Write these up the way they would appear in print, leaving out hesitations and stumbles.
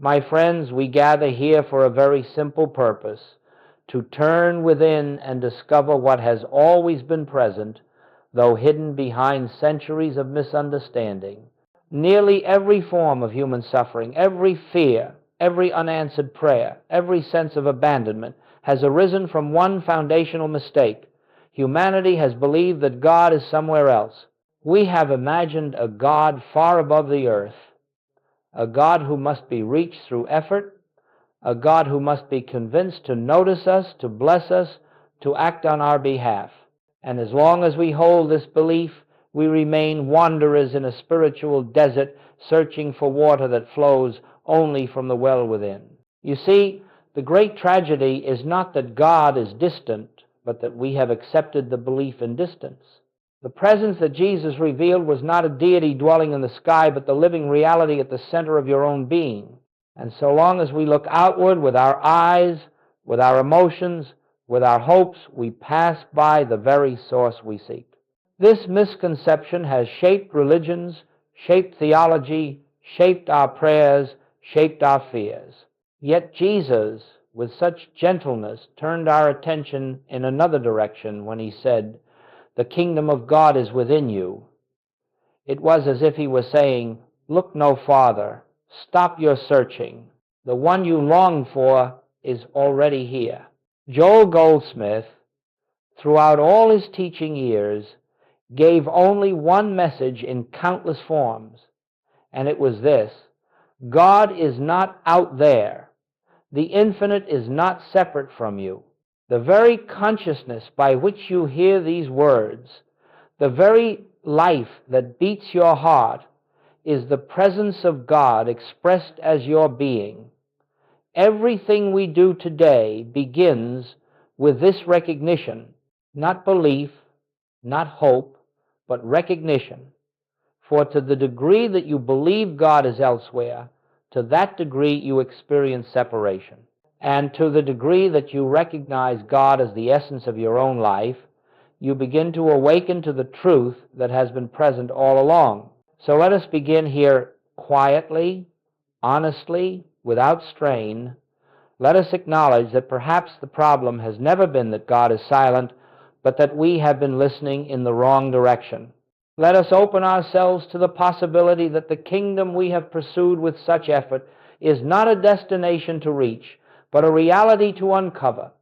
My friends, we gather here for a very simple purpose: to turn within and discover what has always been present, though hidden behind centuries of misunderstanding. Nearly every form of human suffering, every fear, every unanswered prayer, every sense of abandonment has arisen from one foundational mistake. Humanity has believed that God is somewhere else. We have imagined a God far above the earth, a God who must be reached through effort, a God who must be convinced to notice us, to bless us, to act on our behalf. And as long as we hold this belief, we remain wanderers in a spiritual desert, searching for water that flows only from the well within. You see, the great tragedy is not that God is distant, but that we have accepted the belief in distance. The presence that Jesus revealed was not a deity dwelling in the sky, but the living reality at the center of your own being. And so long as we look outward with our eyes, with our emotions, with our hopes, we pass by the very source we seek. This misconception has shaped religions, shaped theology, shaped our prayers, shaped our fears. Yet Jesus, with such gentleness, turned our attention in another direction when he said, "The kingdom of God is within you." It was as if he was saying, "Look no farther. Stop your searching. The one you long for is already here." Joel Goldsmith, throughout all his teaching years, gave only one message in countless forms, and it was this: God is not out there. The infinite is not separate from you. The very consciousness by which you hear these words, the very life that beats your heart, is the presence of God expressed as your being. Everything we do today begins with this recognition, not belief, not hope, but recognition. For to the degree that you believe God is elsewhere, to that degree you experience separation. And to the degree that you recognize God as the essence of your own life, you begin to awaken to the truth that has been present all along. So let us begin here quietly, honestly, without strain. Let us acknowledge that perhaps the problem has never been that God is silent, but that we have been listening in the wrong direction. Let us open ourselves to the possibility that the kingdom we have pursued with such effort is not a destination to reach, but a reality to uncover.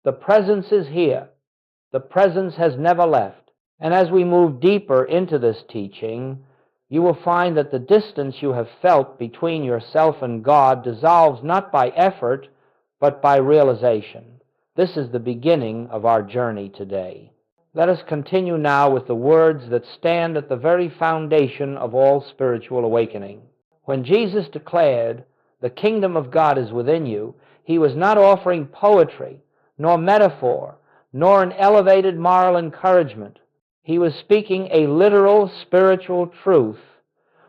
The presence is here. The presence has never left. And as we move deeper into this teaching, you will find that the distance you have felt between yourself and God dissolves not by effort, but by realization. This is the beginning of our journey today. Let us continue now with the words that stand at the very foundation of all spiritual awakening. When Jesus declared, "The kingdom of God is within you," he was not offering poetry, nor metaphor, nor an elevated moral encouragement. He was speaking a literal spiritual truth,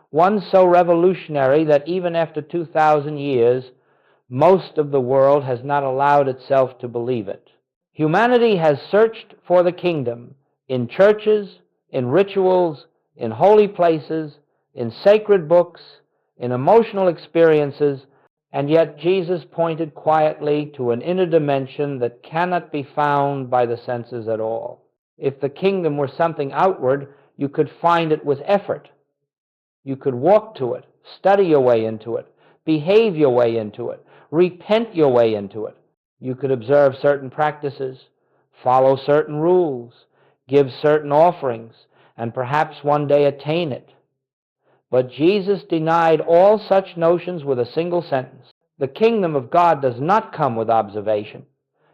one so revolutionary that even after 2,000 years, most of the world has not allowed itself to believe it. Humanity has searched for the kingdom in churches, in rituals, in holy places, in sacred books, in emotional experiences, and yet Jesus pointed quietly to an inner dimension that cannot be found by the senses at all. If the kingdom were something outward, you could find it with effort. You could walk to it, study your way into it, behave your way into it, repent your way into it. You could observe certain practices, follow certain rules, give certain offerings, and perhaps one day attain it. But Jesus denied all such notions with a single sentence. The kingdom of God does not come with observation.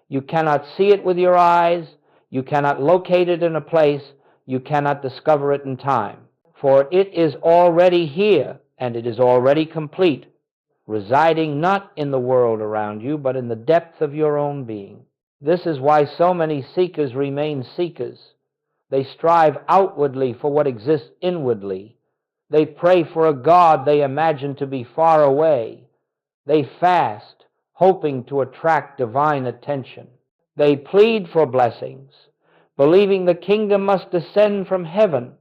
You cannot see it with your eyes. You cannot locate it in a place. You cannot discover it in time. For it is already here, and it is already complete, residing not in the world around you, but in the depth of your own being. This is why so many seekers remain seekers. They strive outwardly for what exists inwardly. They pray for a God they imagine to be far away. They fast, hoping to attract divine attention. They plead for blessings, believing the kingdom must descend from heaven.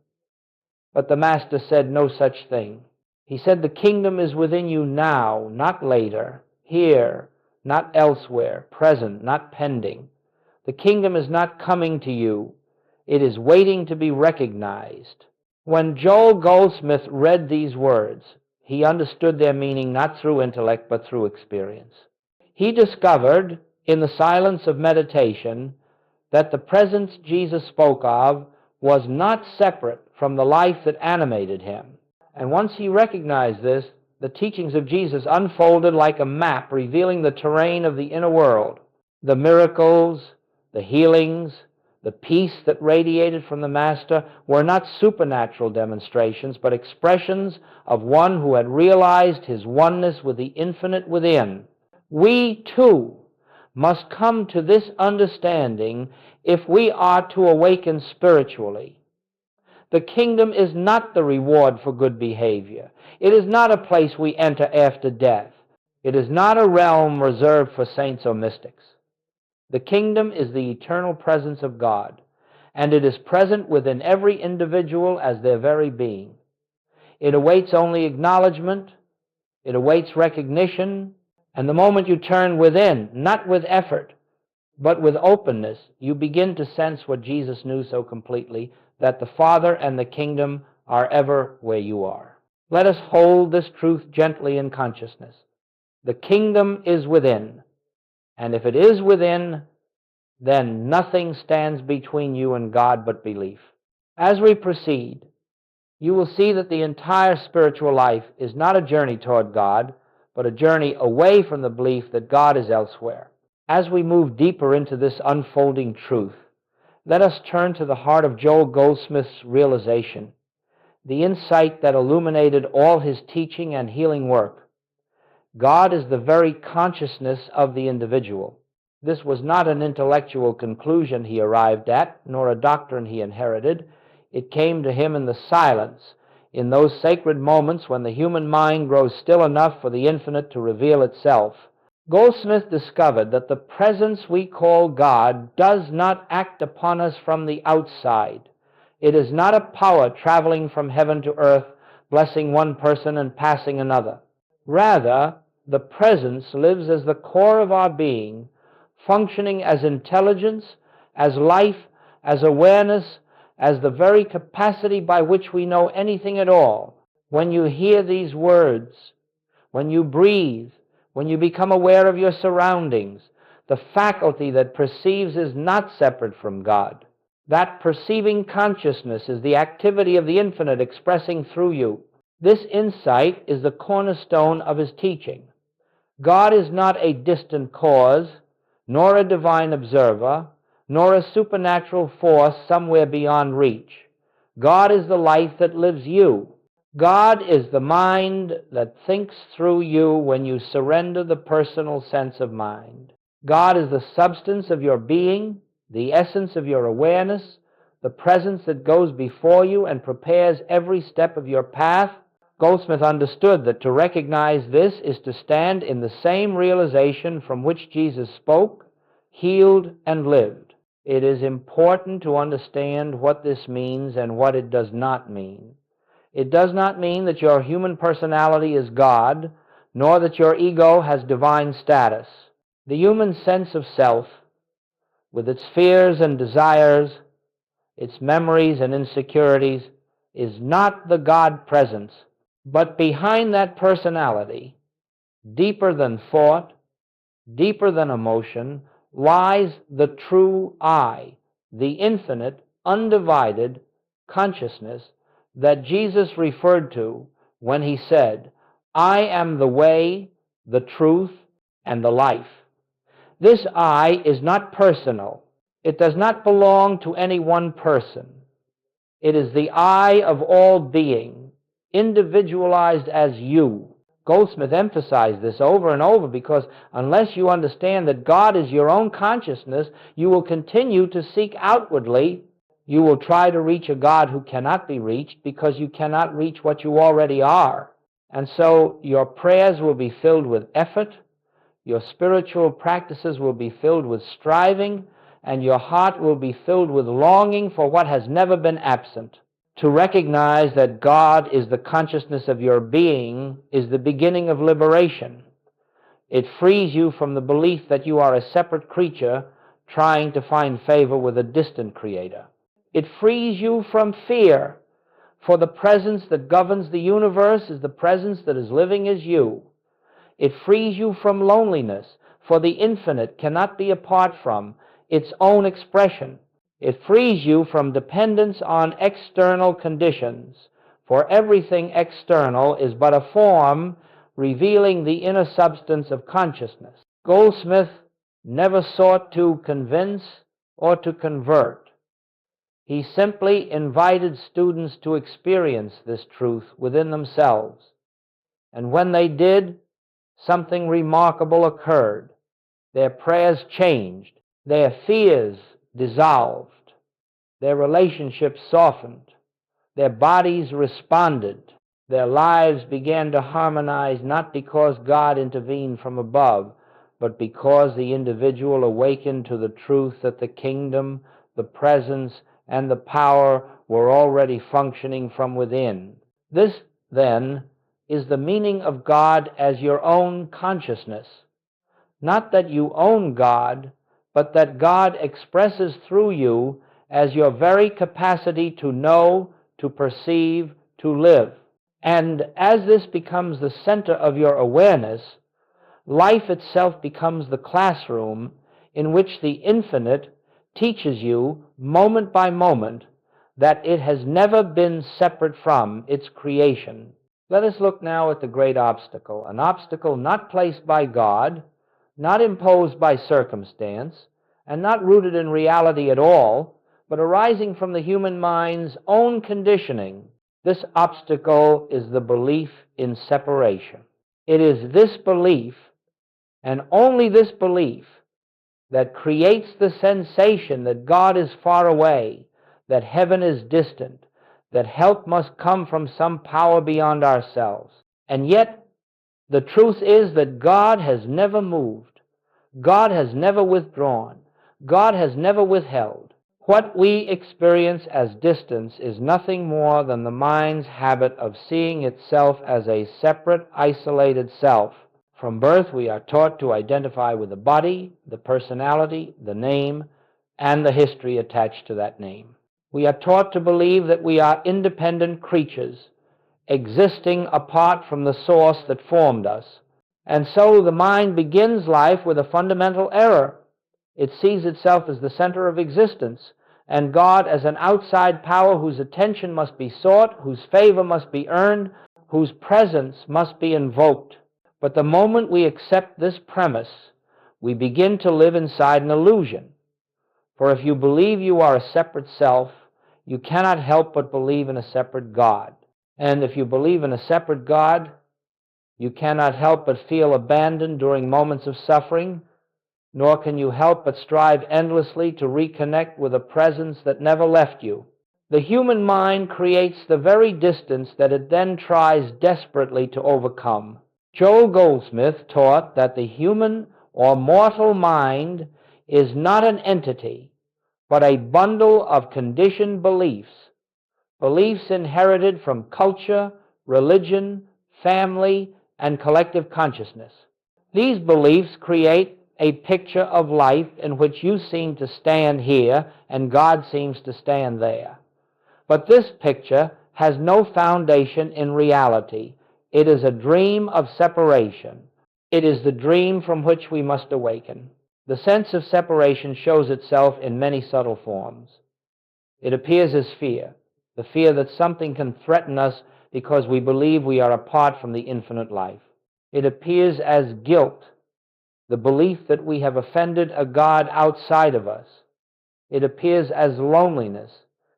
But the Master said no such thing. He said, the kingdom is within you now, not later, here, not elsewhere, present, not pending. The kingdom is not coming to you. It is waiting to be recognized. When Joel Goldsmith read these words, he understood their meaning not through intellect but through experience. He discovered in the silence of meditation that the presence Jesus spoke of was not separate from the life that animated him. And once he recognized this, the teachings of Jesus unfolded like a map revealing the terrain of the inner world. The miracles, the healings, the peace that radiated from the Master were not supernatural demonstrations, but expressions of one who had realized his oneness with the infinite within. We, too, must come to this understanding if we are to awaken spiritually. The kingdom is not the reward for good behavior. It is not a place we enter after death. It is not a realm reserved for saints or mystics. The kingdom is the eternal presence of God, and it is present within every individual as their very being. It awaits only acknowledgement, it awaits recognition, and the moment you turn within, not with effort, but with openness, you begin to sense what Jesus knew so completely, that the Father and the kingdom are ever where you are. Let us hold this truth gently in consciousness. The kingdom is within, and if it is within, then nothing stands between you and God but belief. As we proceed, you will see that the entire spiritual life is not a journey toward God, but a journey away from the belief that God is elsewhere. As we move deeper into this unfolding truth, let us turn to the heart of Joel Goldsmith's realization, the insight that illuminated all his teaching and healing work. God is the very consciousness of the individual. This was not an intellectual conclusion he arrived at, nor a doctrine he inherited. It came to him in the silence, in those sacred moments when the human mind grows still enough for the infinite to reveal itself. Goldsmith discovered that the presence we call God does not act upon us from the outside. It is not a power traveling from heaven to earth, blessing one person and passing another. Rather, the presence lives as the core of our being, functioning as intelligence, as life, as awareness, as the very capacity by which we know anything at all. When you hear these words, when you breathe, when you become aware of your surroundings, the faculty that perceives is not separate from God. That perceiving consciousness is the activity of the infinite expressing through you. This insight is the cornerstone of his teaching. God is not a distant cause, nor a divine observer, nor a supernatural force somewhere beyond reach. God is the life that lives you. God is the mind that thinks through you when you surrender the personal sense of mind. God is the substance of your being, the essence of your awareness, the presence that goes before you and prepares every step of your path. Goldsmith understood that to recognize this is to stand in the same realization from which Jesus spoke, healed, and lived. It is important to understand what this means and what it does not mean. It does not mean that your human personality is God, nor that your ego has divine status. The human sense of self, with its fears and desires, its memories and insecurities, is not the God presence. But behind that personality, deeper than thought, deeper than emotion, lies the true I, the infinite, undivided consciousness that Jesus referred to when he said, I am the way, the truth, and the life. This I is not personal. It does not belong to any one person. It is the I of all being, individualized as you. Goldsmith emphasized this over and over because unless you understand that God is your own consciousness, you will continue to seek outwardly. You will try to reach a God who cannot be reached because you cannot reach what you already are. And so your prayers will be filled with effort, your spiritual practices will be filled with striving, and your heart will be filled with longing for what has never been absent. To recognize that God is the consciousness of your being is the beginning of liberation. It frees you from the belief that you are a separate creature trying to find favor with a distant creator. It frees you from fear, for the presence that governs the universe is the presence that is living as you. It frees you from loneliness, for the infinite cannot be apart from its own expression. It frees you from dependence on external conditions, for everything external is but a form revealing the inner substance of consciousness. Goldsmith never sought to convince or to convert. He simply invited students to experience this truth within themselves. And when they did, something remarkable occurred. Their prayers changed, their fears dissolved, their relationships softened, their bodies responded, their lives began to harmonize, not because God intervened from above, but because the individual awakened to the truth that the kingdom, the presence, and the power were already functioning from within. This, then, is the meaning of God as your own consciousness. Not that you own God, but that God expresses through you as your very capacity to know, to perceive, to live. And as this becomes the center of your awareness, life itself becomes the classroom in which the infinite teaches you, moment by moment, that it has never been separate from its creation. Let us look now at the great obstacle, an obstacle not placed by God, not imposed by circumstance, and not rooted in reality at all, but arising from the human mind's own conditioning. This obstacle is the belief in separation. It is this belief, and only this belief, that creates the sensation that God is far away, that heaven is distant, that help must come from some power beyond ourselves. And yet, the truth is that God has never moved. God has never withdrawn. God has never withheld. What we experience as distance is nothing more than the mind's habit of seeing itself as a separate, isolated self. From birth, we are taught to identify with the body, the personality, the name, and the history attached to that name. We are taught to believe that we are independent creatures, existing apart from the source that formed us. And so the mind begins life with a fundamental error. It sees itself as the center of existence, and God as an outside power whose attention must be sought, whose favor must be earned, whose presence must be invoked. But the moment we accept this premise, we begin to live inside an illusion. For if you believe you are a separate self, you cannot help but believe in a separate God. And if you believe in a separate God, you cannot help but feel abandoned during moments of suffering, nor can you help but strive endlessly to reconnect with a presence that never left you. The human mind creates the very distance that it then tries desperately to overcome. Joel Goldsmith taught that the human or mortal mind is not an entity, but a bundle of conditioned beliefs, beliefs inherited from culture, religion, family, and collective consciousness. These beliefs create a picture of life in which you seem to stand here and God seems to stand there. But this picture has no foundation in reality. It is a dream of separation. It is the dream from which we must awaken. The sense of separation shows itself in many subtle forms. It appears as fear, the fear that something can threaten us because we believe we are apart from the infinite life. It appears as guilt, the belief that we have offended a God outside of us. It appears as loneliness,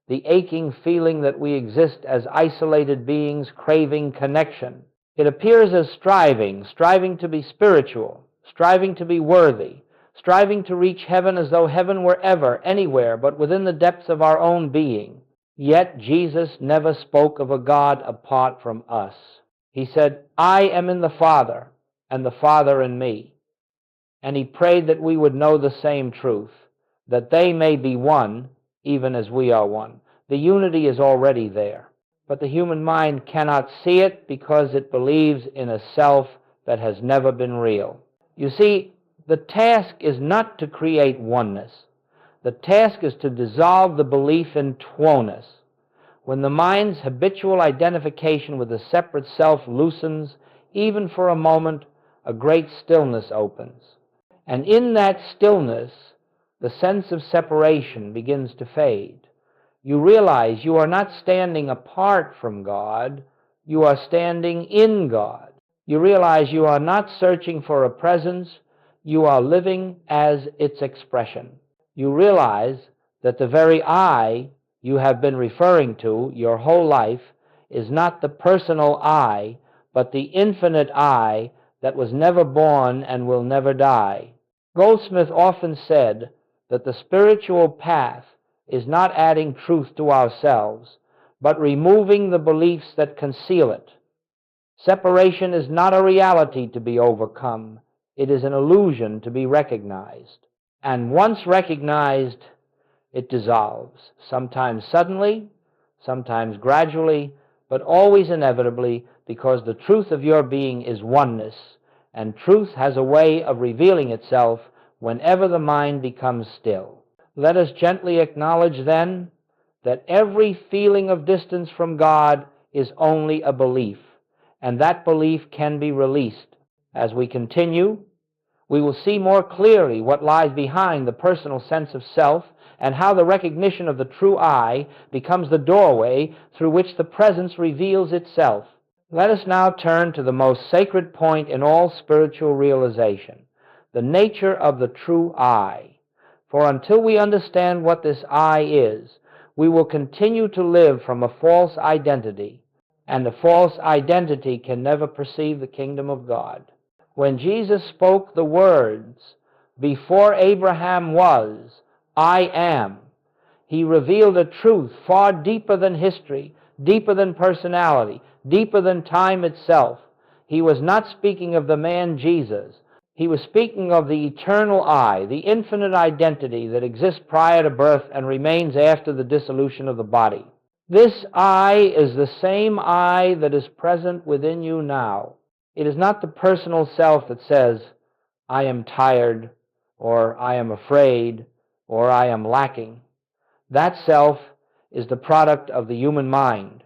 the aching feeling that we exist as isolated beings craving connection. It appears as striving to be spiritual, striving to be worthy, striving to reach heaven as though heaven were ever, anywhere, but within the depths of our own being. Yet Jesus never spoke of a God apart from us. He said, I am in the Father, and the Father in me. And he prayed that we would know the same truth, that they may be one, even as we are one. The unity is already there, but the human mind cannot see it because it believes in a self that has never been real. You see, the task is not to create oneness. The task is to dissolve the belief in twoness. When the mind's habitual identification with the separate self loosens, even for a moment, a great stillness opens. And in that stillness, the sense of separation begins to fade. You realize you are not standing apart from God, you are standing in God. You realize you are not searching for a presence, you are living as its expression. You realize that the very I you have been referring to your whole life is not the personal I, but the infinite I that was never born and will never die. Goldsmith often said that the spiritual path is not adding truth to ourselves, but removing the beliefs that conceal it. Separation is not a reality to be overcome. It is an illusion to be recognized. And once recognized, it dissolves, sometimes suddenly, sometimes gradually, but always inevitably, because the truth of your being is oneness, and truth has a way of revealing itself whenever the mind becomes still. Let us gently acknowledge, then, that every feeling of distance from God is only a belief, and that belief can be released. As we continue, we will see more clearly what lies behind the personal sense of self and how the recognition of the true I becomes the doorway through which the presence reveals itself. Let us now turn to the most sacred point in all spiritual realization, the nature of the true I. For until we understand what this I is, we will continue to live from a false identity, and a false identity can never perceive the kingdom of God. When Jesus spoke the words, "Before Abraham was, I am," he revealed a truth far deeper than history, deeper than personality, deeper than time itself. He was not speaking of the man Jesus. He was speaking of the eternal I, the infinite identity that exists prior to birth and remains after the dissolution of the body. This I is the same I that is present within you now. It is not the personal self that says, "I am tired," or "I am afraid," or "I am lacking." That self is the product of the human mind,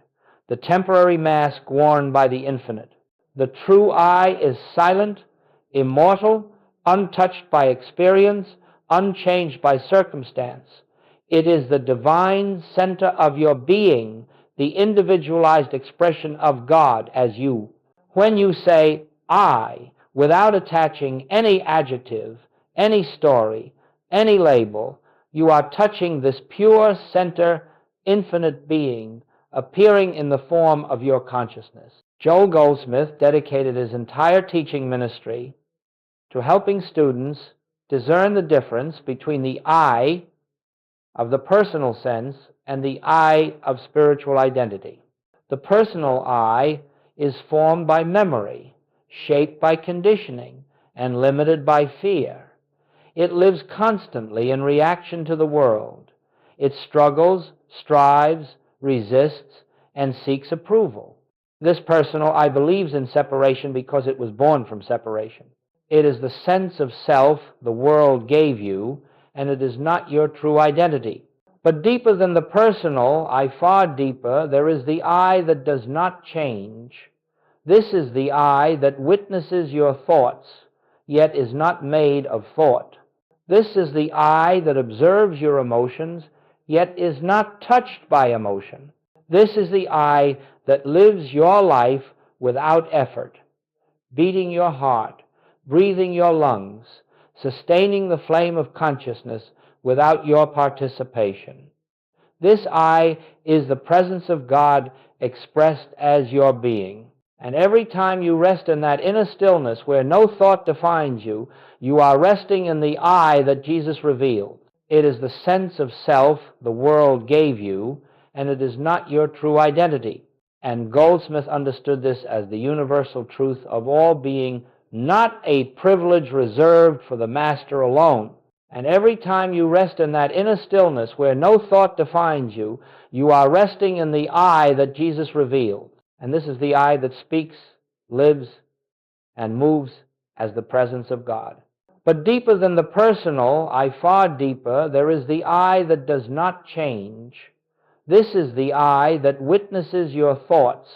the temporary mask worn by the infinite. The true I is silent, immortal, untouched by experience, unchanged by circumstance. It is the divine center of your being, the individualized expression of God as you. When you say I, without attaching any adjective, any story, any label, you are touching this pure center, infinite being, appearing in the form of your consciousness. Joel Goldsmith dedicated his entire teaching ministry to helping students discern the difference between the I of the personal sense and the I of spiritual identity. The personal I is formed by memory, shaped by conditioning, and limited by fear. It lives constantly in reaction to the world. It struggles, strives, resists, and seeks approval. This personal I believes in separation because it was born from separation. It is the sense of self the world gave you, and it is not your true identity. But deeper than the personal, far deeper, there is the I that does not change. This is the I that witnesses your thoughts, yet is not made of thought. This is the I that observes your emotions, yet is not touched by emotion. This is the I that lives your life without effort, beating your heart, breathing your lungs, sustaining the flame of consciousness without your participation. This I is the presence of God expressed as your being. And every time you rest in that inner stillness where no thought defines you, you are resting in the I that Jesus revealed. It is the sense of self the world gave you, and it is not your true identity. And Goldsmith understood this as the universal truth of all being, not a privilege reserved for the master alone. And every time you rest in that inner stillness where no thought defines you, you are resting in the I that Jesus revealed. And this is the I that speaks, lives, and moves as the presence of God. But deeper than the personal, far deeper, there is the I that does not change. This is the I that witnesses your thoughts,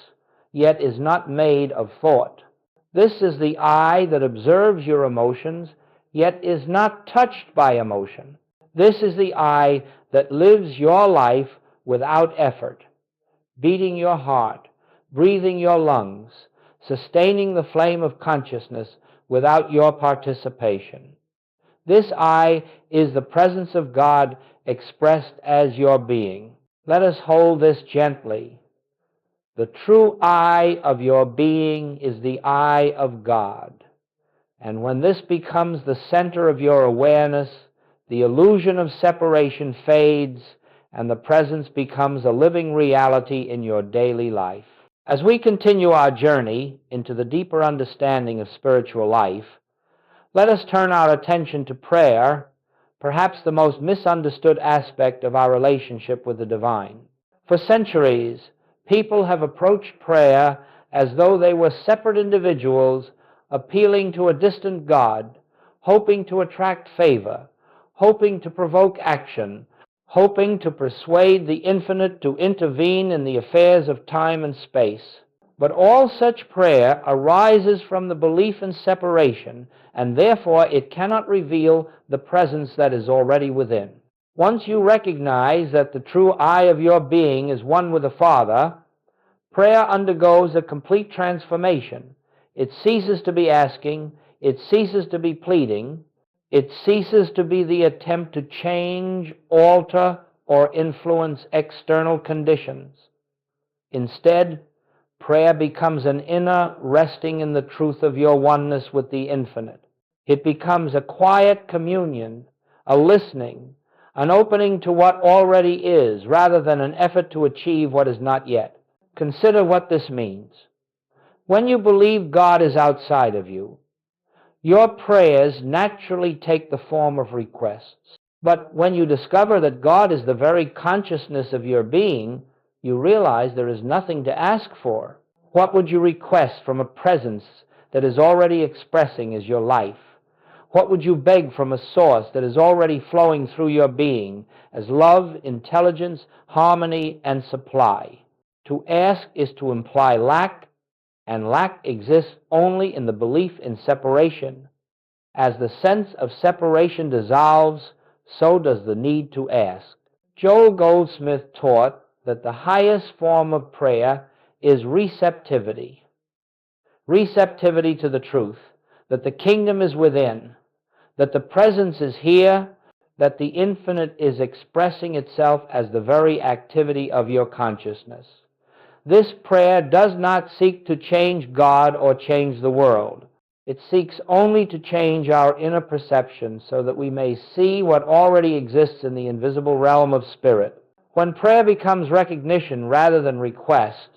yet is not made of thought. This is the I that observes your emotions, yet is not touched by emotion. This is the I that lives your life without effort, beating your heart, breathing your lungs, sustaining the flame of consciousness without your participation. This I is the presence of God expressed as your being. Let us hold this gently. The true I of your being is the I of God. And when this becomes the center of your awareness, the illusion of separation fades, and the presence becomes a living reality in your daily life. As we continue our journey into the deeper understanding of spiritual life, let us turn our attention to prayer, perhaps the most misunderstood aspect of our relationship with the divine. For centuries, people have approached prayer as though they were separate individuals appealing to a distant God, hoping to attract favor, hoping to provoke action, hoping to persuade the infinite to intervene in the affairs of time and space. But all such prayer arises from the belief in separation, and therefore it cannot reveal the presence that is already within. Once you recognize that the true I of your being is one with the Father, prayer undergoes a complete transformation. It ceases to be asking, it ceases to be pleading, it ceases to be the attempt to change, alter, or influence external conditions. Instead, prayer becomes an inner resting in the truth of your oneness with the infinite. It becomes a quiet communion, a listening, an opening to what already is, rather than an effort to achieve what is not yet. Consider what this means. When you believe God is outside of you, your prayers naturally take the form of requests. But when you discover that God is the very consciousness of your being, you realize there is nothing to ask for. What would you request from a presence that is already expressing as your life? What would you beg from a source that is already flowing through your being as love, intelligence, harmony, and supply? To ask is to imply lack, and lack exists only in the belief in separation. As the sense of separation dissolves, so does the need to ask. Joel Goldsmith taught that the highest form of prayer is receptivity. Receptivity to the truth, that the kingdom is within, that the presence is here, that the infinite is expressing itself as the very activity of your consciousness. This prayer does not seek to change God or change the world. It seeks only to change our inner perception so that we may see what already exists in the invisible realm of spirit. When prayer becomes recognition rather than request,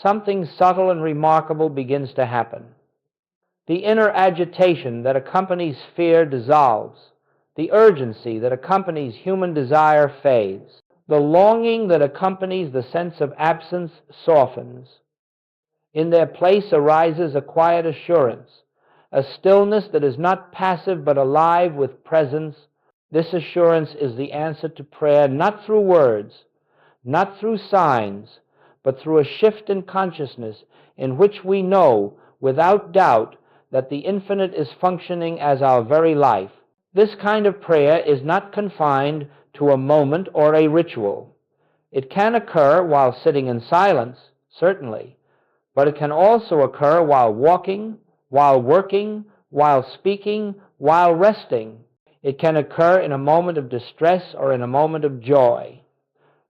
something subtle and remarkable begins to happen. The inner agitation that accompanies fear dissolves. The urgency that accompanies human desire fades. The longing that accompanies the sense of absence softens. In their place arises a quiet assurance, a stillness that is not passive but alive with presence. This assurance is the answer to prayer, not through words, not through signs, but through a shift in consciousness in which we know, without doubt, that the infinite is functioning as our very life. This kind of prayer is not confined to a moment or a ritual. It can occur while sitting in silence, certainly, but it can also occur while walking, while working, while speaking, while resting. It can occur in a moment of distress or in a moment of joy.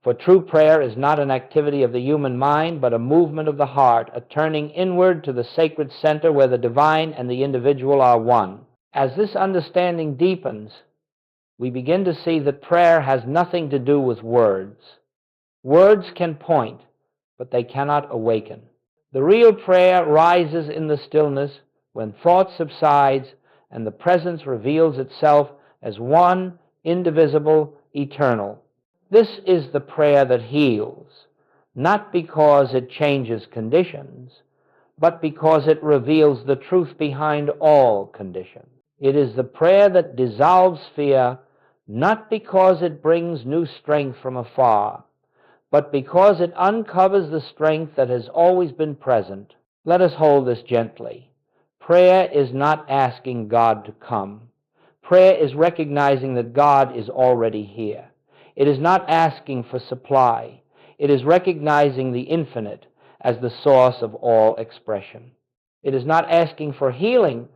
For true prayer is not an activity of the human mind, but a movement of the heart, a turning inward to the sacred center where the divine and the individual are one. As this understanding deepens, we begin to see that prayer has nothing to do with words. Words can point, but they cannot awaken. The real prayer rises in the stillness when thought subsides and the presence reveals itself as one, indivisible, eternal. This is the prayer that heals, not because it changes conditions, but because it reveals the truth behind all conditions. It is the prayer that dissolves fear, not because it brings new strength from afar, but because it uncovers the strength that has always been present. Let us hold this gently. Prayer is not asking God to come. Prayer is recognizing that God is already here. It is not asking for supply. It is recognizing the infinite as the source of all expression. It is not asking for healing.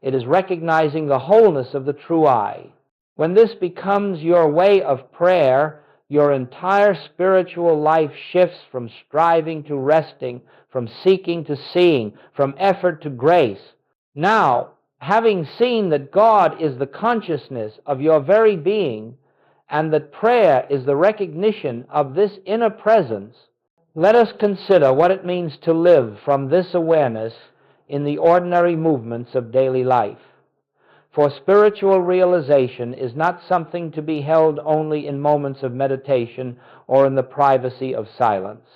It is recognizing the wholeness of the true I. When this becomes your way of prayer, your entire spiritual life shifts from striving to resting, from seeking to seeing, from effort to grace. Now, having seen that God is the consciousness of your very being, and that prayer is the recognition of this inner presence, let us consider what it means to live from this awareness in the ordinary movements of daily life. For spiritual realization is not something to be held only in moments of meditation or in the privacy of silence.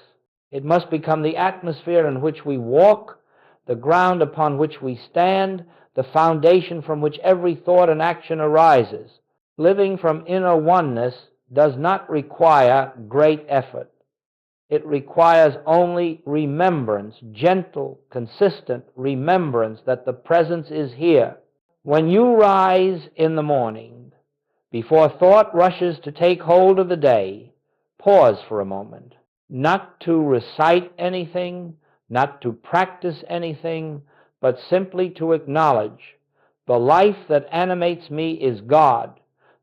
It must become the atmosphere in which we walk, the ground upon which we stand, the foundation from which every thought and action arises. Living from inner oneness does not require great effort. It requires only remembrance, gentle, consistent remembrance that the presence is here. When you rise in the morning, before thought rushes to take hold of the day, pause for a moment, not to recite anything, not to practice anything, but simply to acknowledge the life that animates me is God.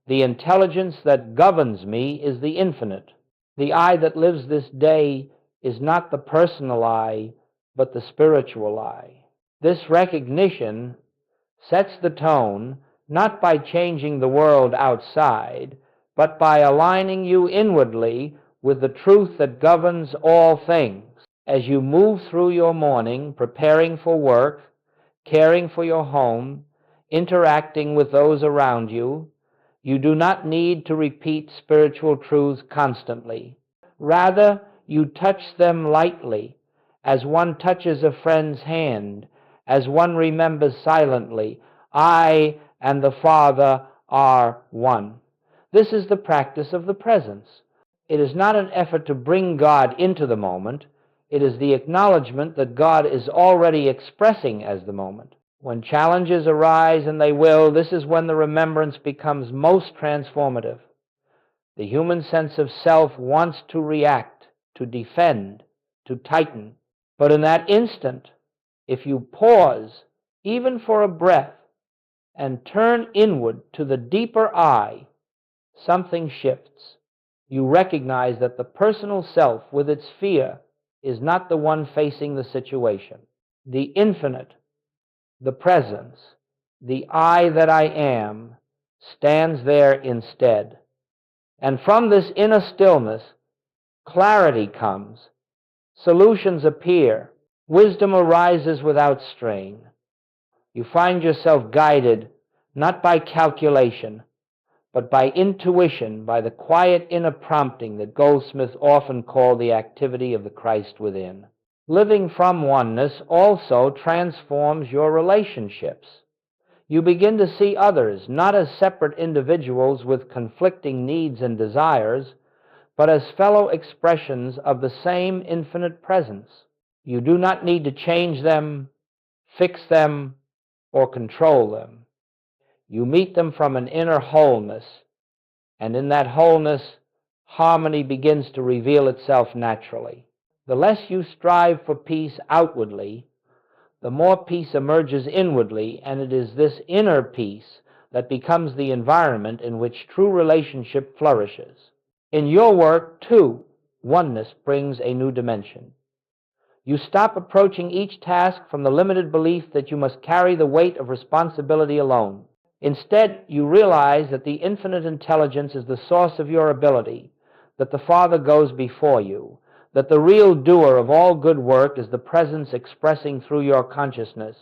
The intelligence that governs me is the infinite. The I that lives this day is not the personal I, but the spiritual I. This recognition sets the tone not by changing the world outside, but by aligning you inwardly with the truth that governs all things. As you move through your morning, preparing for work, caring for your home, interacting with those around you, you do not need to repeat spiritual truths constantly. Rather, you touch them lightly, as one touches a friend's hand, as one remembers silently, I and the Father are one. This is the practice of the presence. It is not an effort to bring God into the moment. It is the acknowledgement that God is already expressing as the moment. When challenges arise, and they will, this is when the remembrance becomes most transformative. The human sense of self wants to react, to defend, to tighten. But in that instant, if you pause, even for a breath, and turn inward to the deeper I, something shifts. You recognize that the personal self with its fear is not the one facing the situation. The infinite, the presence, the I that I am, stands there instead. And from this inner stillness, clarity comes, solutions appear, wisdom arises without strain. You find yourself guided not by calculation, but by intuition, by the quiet inner prompting that Goldsmith often called the activity of the Christ within. Living from oneness also transforms your relationships. You begin to see others not as separate individuals with conflicting needs and desires, but as fellow expressions of the same infinite presence. You do not need to change them, fix them, or control them. You meet them from an inner wholeness, and in that wholeness, harmony begins to reveal itself naturally. The less you strive for peace outwardly, the more peace emerges inwardly, and it is this inner peace that becomes the environment in which true relationship flourishes. In your work, too, oneness brings a new dimension. You stop approaching each task from the limited belief that you must carry the weight of responsibility alone. Instead, you realize that the infinite intelligence is the source of your ability, that the Father goes before you, that the real doer of all good work is the presence expressing through your consciousness,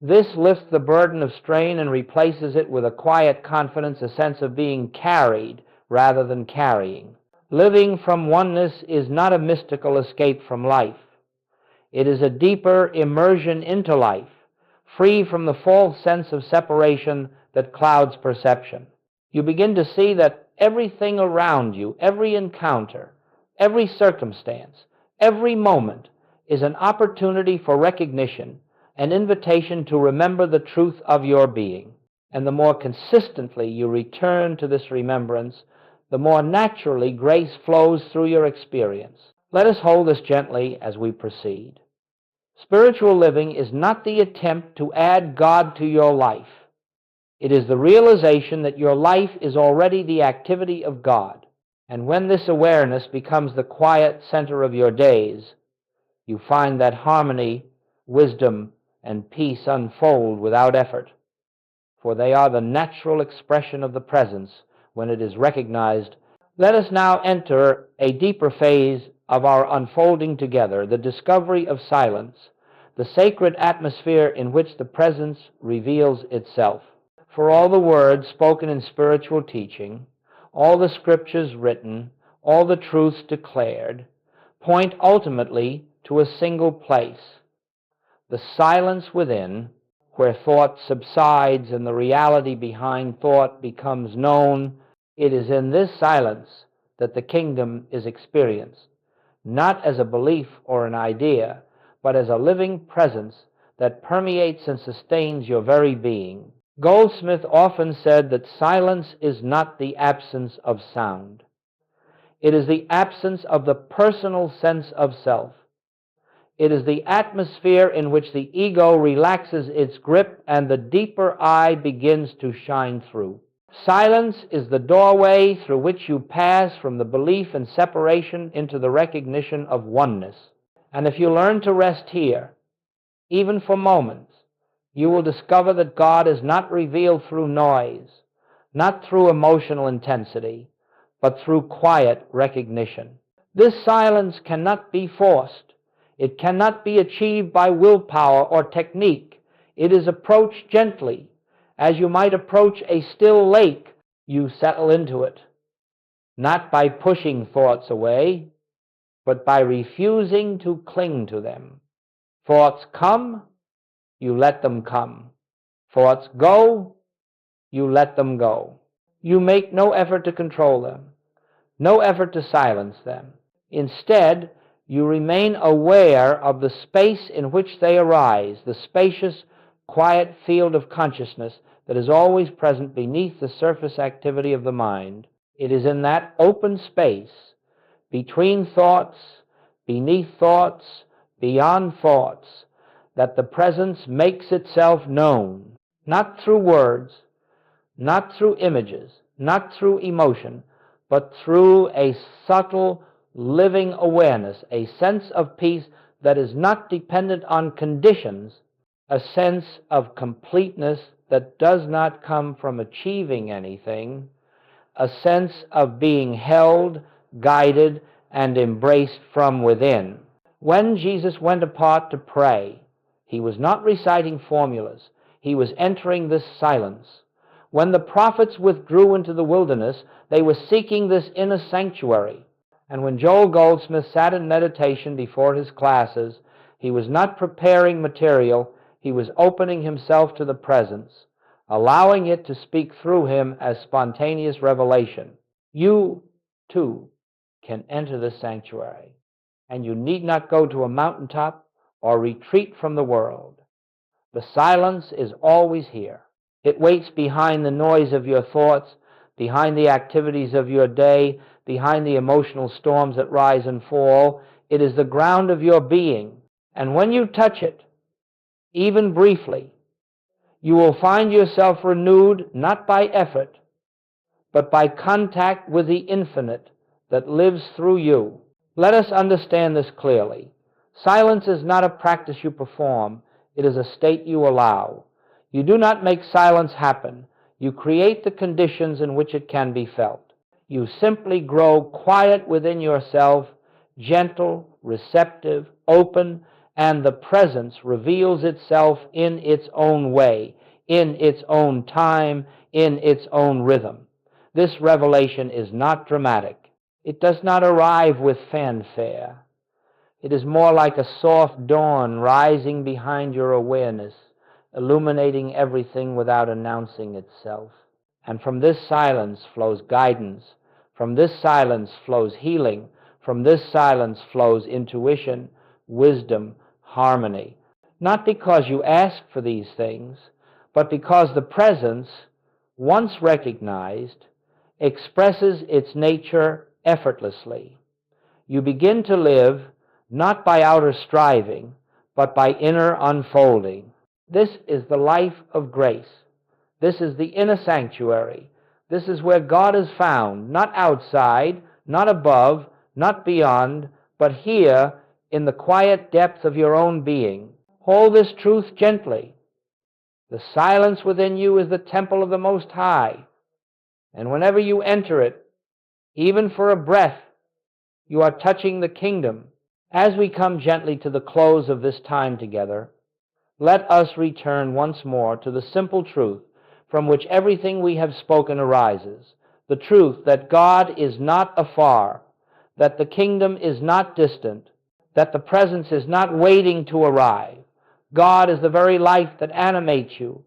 This lifts the burden of strain and replaces it with a quiet confidence, a sense of being carried rather than carrying. Living from oneness is not a mystical escape from life. It is a deeper immersion into life, free from the false sense of separation that clouds perception. You begin to see that everything around you, every encounter, every circumstance, every moment is an opportunity for recognition, an invitation to remember the truth of your being. And the more consistently you return to this remembrance, the more naturally grace flows through your experience. Let us hold this gently as we proceed. Spiritual living is not the attempt to add God to your life. It is the realization that your life is already the activity of God. And when this awareness becomes the quiet center of your days, you find that harmony, wisdom, and peace unfold without effort, for they are the natural expression of the presence when it is recognized. Let us now enter a deeper phase of our unfolding together, the discovery of silence, the sacred atmosphere in which the presence reveals itself. For all the words spoken in spiritual teaching, all the scriptures written, all the truths declared, point ultimately to a single place, the silence within, where thought subsides and the reality behind thought becomes known. It is in this silence that the kingdom is experienced, not as a belief or an idea, but as a living presence that permeates and sustains your very being. Goldsmith often said that silence is not the absence of sound. It is the absence of the personal sense of self. It is the atmosphere in which the ego relaxes its grip and the deeper I begins to shine through. Silence is the doorway through which you pass from the belief in separation into the recognition of oneness. And if you learn to rest here, even for moments, you will discover that God is not revealed through noise, not through emotional intensity, but through quiet recognition. This silence cannot be forced. It cannot be achieved by willpower or technique. It is approached gently. As you might approach a still lake, you settle into it, not by pushing thoughts away, but by refusing to cling to them. Thoughts come, you let them come. Thoughts go, you let them go. You make no effort to control them, no effort to silence them. Instead, you remain aware of the space in which they arise, the spacious, quiet field of consciousness that is always present beneath the surface activity of the mind. It is in that open space, between thoughts, beneath thoughts, beyond thoughts, that the presence makes itself known, not through words, not through images, not through emotion, but through a subtle, living awareness, a sense of peace that is not dependent on conditions, a sense of completeness that does not come from achieving anything, a sense of being held, guided, and embraced from within. When Jesus went apart to pray, he was not reciting formulas. He was entering this silence. When the prophets withdrew into the wilderness, they were seeking this inner sanctuary. And when Joel Goldsmith sat in meditation before his classes, he was not preparing material, he was opening himself to the presence, allowing it to speak through him as spontaneous revelation. You, too, can enter this sanctuary, and you need not go to a mountaintop or retreat from the world. The silence is always here. It waits behind the noise of your thoughts, behind the activities of your day, behind the emotional storms that rise and fall. It is the ground of your being. And when you touch it, even briefly, you will find yourself renewed not by effort, but by contact with the infinite that lives through you. Let us understand this clearly. Silence is not a practice you perform. It is a state you allow. You do not make silence happen. You create the conditions in which it can be felt. You simply grow quiet within yourself, gentle, receptive, open, and the presence reveals itself in its own way, in its own time, in its own rhythm. This revelation is not dramatic. It does not arrive with fanfare. It is more like a soft dawn rising behind your awareness, illuminating everything without announcing itself. And from this silence flows guidance. From this silence flows healing. From this silence flows intuition, wisdom, harmony. Not because you ask for these things, but because the presence, once recognized, expresses its nature effortlessly. You begin to live not by outer striving, but by inner unfolding. This is the life of grace. This is the inner sanctuary. This is where God is found, not outside, not above, not beyond, but here in the quiet depth of your own being. Hold this truth gently. The silence within you is the temple of the Most High, and whenever you enter it, even for a breath, you are touching the kingdom. As we come gently to the close of this time together, let us return once more to the simple truth from which everything we have spoken arises, the truth that God is not afar, that the kingdom is not distant, that the presence is not waiting to arrive. God is the very life that animates you,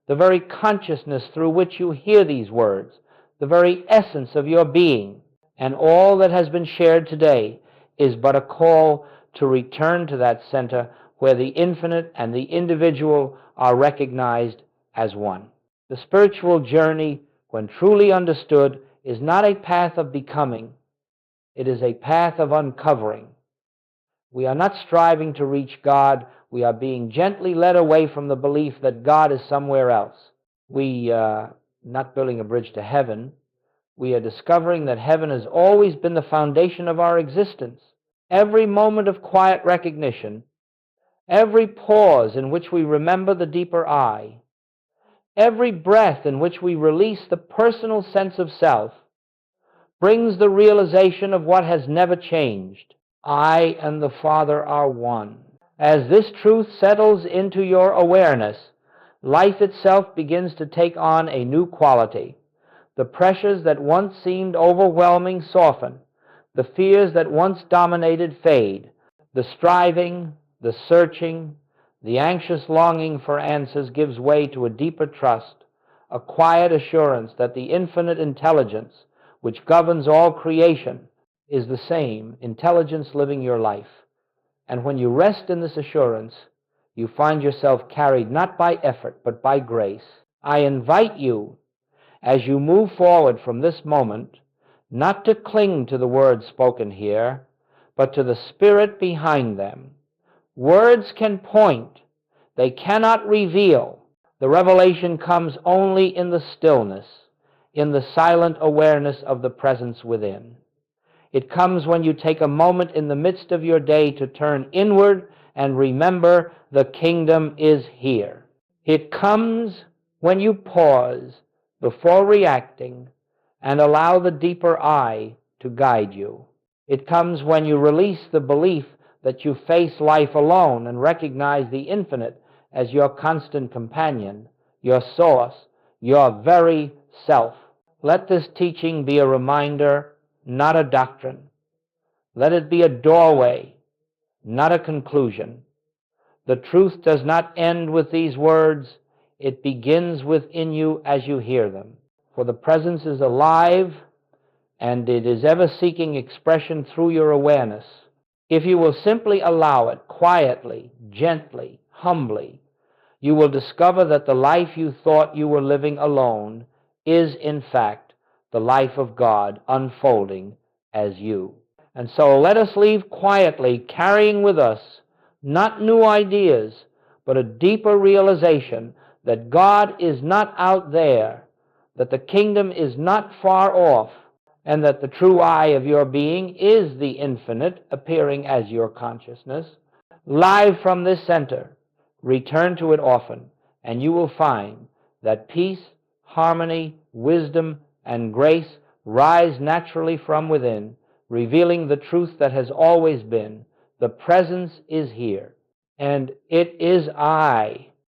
the very consciousness through which you hear these words, the very essence of your being, and all that has been shared today is but a call to return to that center where the infinite and the individual are recognized as one. The spiritual journey, when truly understood, is not a path of becoming. It is a path of uncovering. We are not striving to reach God. We are being gently led away from the belief that God is somewhere else. We are not building a bridge to heaven. We are discovering that heaven has always been the foundation of our existence. Every moment of quiet recognition, every pause in which we remember the deeper I, every breath in which we release the personal sense of self, brings the realization of what has never changed. I and the Father are one. As this truth settles into your awareness, life itself begins to take on a new quality. The pressures that once seemed overwhelming soften. The fears that once dominated fade. The striving, the searching, the anxious longing for answers gives way to a deeper trust, a quiet assurance that the infinite intelligence which governs all creation is the same intelligence living your life. And when you rest in this assurance, you find yourself carried not by effort but by grace. I invite you, as you move forward from this moment, not to cling to the words spoken here, but to the spirit behind them. Words can point, they cannot reveal. The revelation comes only in the stillness, in the silent awareness of the presence within. It comes when you take a moment in the midst of your day to turn inward and remember the kingdom is here. It comes when you pause before reacting and allow the deeper I to guide you. It comes when you release the belief that you face life alone and recognize the infinite as your constant companion, your source, your very self. Let this teaching be a reminder, not a doctrine. Let it be a doorway, not a conclusion. The truth does not end with these words. It begins within you as you hear them. For the presence is alive, and it is ever seeking expression through your awareness. If you will simply allow it quietly, gently, humbly, you will discover that the life you thought you were living alone is, in fact, the life of God unfolding as you. And so let us leave quietly, carrying with us not new ideas, but a deeper realization that God is not out there, that the kingdom is not far off, and that the true I of your being is the infinite appearing as your consciousness. Live from this center, return to it often, and you will find that peace, harmony, wisdom, and grace rise naturally from within, revealing the truth that has always been. The presence is here. And it is I